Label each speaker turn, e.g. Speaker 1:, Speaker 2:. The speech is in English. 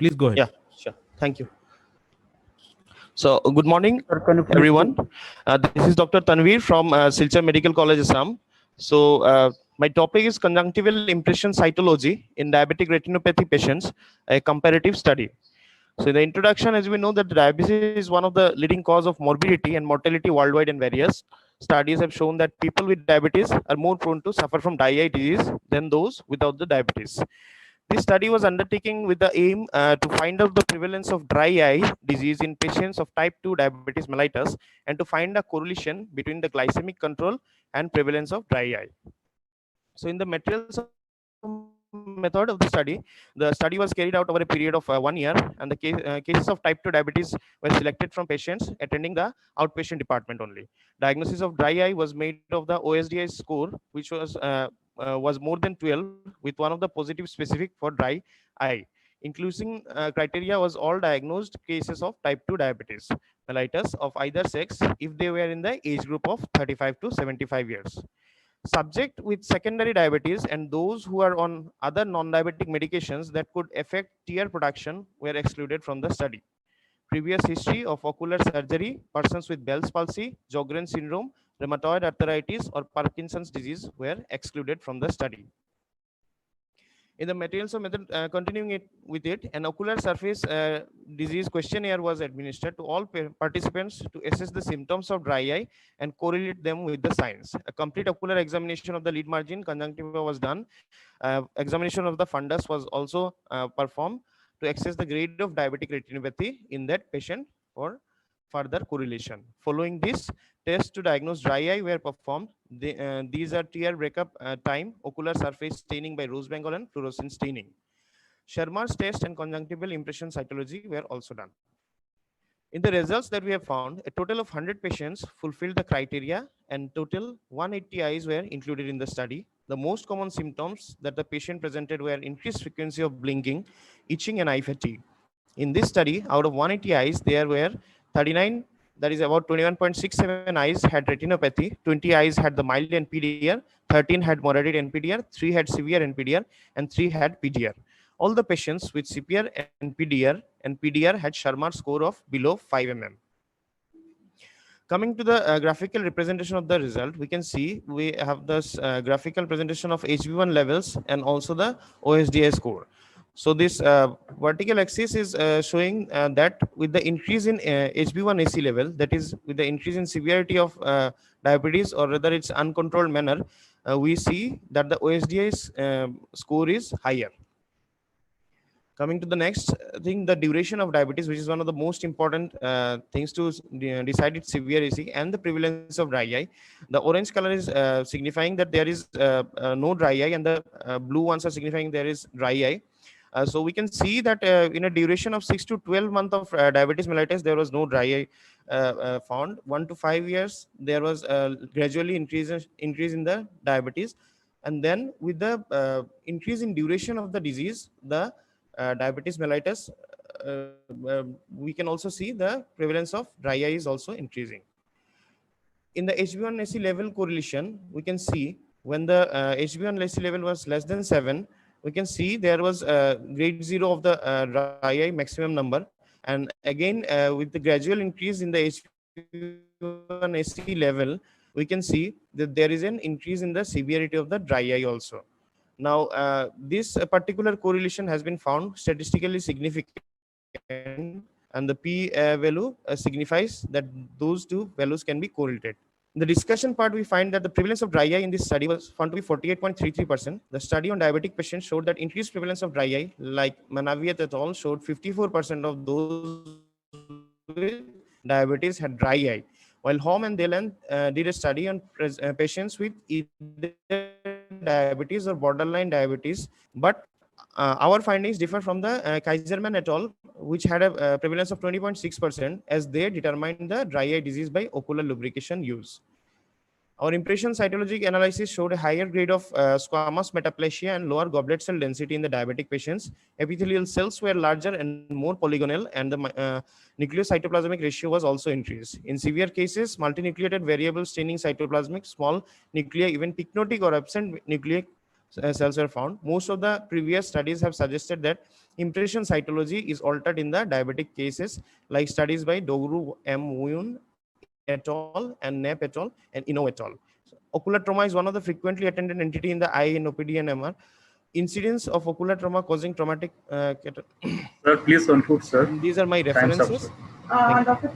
Speaker 1: Please go ahead.
Speaker 2: Yeah, sure. Thank you. So, good morning,
Speaker 3: Sir, can you please
Speaker 2: everyone. This is Dr. Tanveer from Silchar Medical College, Assam. So, my topic is conjunctival impression cytology in diabetic retinopathy patients, a comparative study. So, in the introduction, as we know that diabetes is one of the leading cause of morbidity and mortality worldwide, and various studies have shown that people with diabetes are more prone to suffer from dry eye disease than those without the diabetes. This study was undertaken with the aim to find out the prevalence of dry eye disease in patients of type 2 diabetes mellitus and to find a correlation between the glycemic control and prevalence of dry eye. So in the materials of method of the study was carried out over a period of 1 year, and the cases of type 2 diabetes were selected from patients attending the outpatient department only. Diagnosis of dry eye was made of the OSDI score, which was more than 12, with one of the positive specific for dry eye. Including criteria was all diagnosed cases of type 2 diabetes mellitus of either sex if they were in the age group of 35 to 75 years. Subject with secondary diabetes and those who are on other non-diabetic medications that could affect tear production were excluded from the study. Previous history of ocular surgery, persons with Bell's palsy, Sjogren syndrome, rheumatoid arthritis, or Parkinson's disease were excluded from the study. In the materials of method, continuing it with it, an ocular surface disease questionnaire was administered to all participants to assess the symptoms of dry eye and correlate them with the signs. A complete ocular examination of the lid margin conjunctiva was done. Examination of the fundus was also performed to assess the grade of diabetic retinopathy in that patient for further correlation. Following this, tests to diagnose dry eye were performed. These are tear breakup time, ocular surface staining by Rosebangle and fluorescent staining. Sherman's test and conjunctival impression cytology were also done. In the results that we have found, a total of 100 patients fulfilled the criteria and total 180 eyes were included in the study. The most common symptoms that the patient presented were increased frequency of blinking, itching, and eye fatigue. In this study, out of 180 eyes, there were 39, that is about 21.67 eyes had retinopathy, 20 eyes had the mild NPDR, 13 had moderate NPDR, 3 had severe NPDR, and 3 had PDR. All the patients with severe NPDR had Sharma score of below 5 mm. Coming to the graphical representation of the result, we can see we have this graphical presentation of HB1 levels and also the OSDI score. So this vertical axis is showing that with the increase in HB1AC level, that is with the increase in severity of diabetes, or rather its uncontrolled manner, we see that the OSDI score is higher. Coming to the next thing, the duration of diabetes, which is one of the most important things to decide its severity and the prevalence of dry eye. The orange color is signifying that there is no dry eye, and the blue ones are signifying there is dry eye. So we can see that in a duration of 6 to 12 months of diabetes mellitus, there was no dry eye found. 1 to 5 years, there was gradually increase in the diabetes. And then with the increase in duration of the disease, the diabetes mellitus, we can also see the prevalence of dry eye is also increasing. In the HB1AC level correlation, we can see when the HB1AC level was less than 7, we can see there was grade 0 of the dry eye maximum number. And again, with the gradual increase in the HB1AC level, we can see that there is an increase in the severity of the dry eye also. Now, this particular correlation has been found statistically significant, and the P value signifies that those two values can be correlated. In the discussion part, we find that the prevalence of dry eye in this study was found to be 48.33%. The study on diabetic patients showed that increased prevalence of dry eye, like Manaviat et al., showed 54% of those with diabetes had dry eye, while Hom and Delan did a study on patients with either diabetes or borderline diabetes, but our findings differ from the Kaiserman et al., which had a prevalence of 20.6%, as they determined the dry eye disease by ocular lubrication use. Our impression cytologic analysis showed a higher grade of squamous metaplasia and lower goblet cell density in the diabetic patients. Epithelial cells were larger and more polygonal, and the nucleocytoplasmic ratio was also increased. In severe cases, multinucleated variable staining cytoplasmic, small nuclei, even pycnotic or absent nuclei cells were found. Most of the previous studies have suggested that impression cytology is altered in the diabetic cases, like studies by Dogru M. Wuyun et al. And Knapp et al. And Ino et al. So, ocular trauma is one of the frequently attended entity in the eye in OPD and MR. Incidence of ocular trauma causing traumatic.
Speaker 1: Sir, please conclude, sir.
Speaker 2: These are my
Speaker 1: Time's up,
Speaker 2: references.
Speaker 1: sir.
Speaker 2: Thank you.
Speaker 3: Dr.